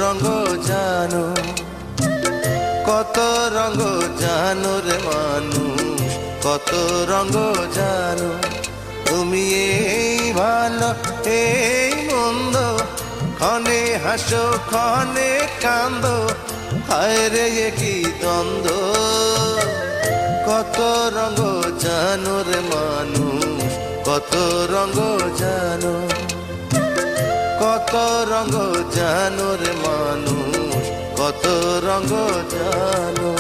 রঙ জানো, কত রঙ জানো রে মানুষ, কত রঙ জানো। তুমি এই ভালো এই মন্দ, ক্ষণে হাসো ক্ষণে কান্দো, হায় রে কি দ্বন্দ্ব। কত রঙ জানো রে মানুষ, কত রঙ জানো, কত রঙ জানো রে মানুষ, কত রঙ জানো।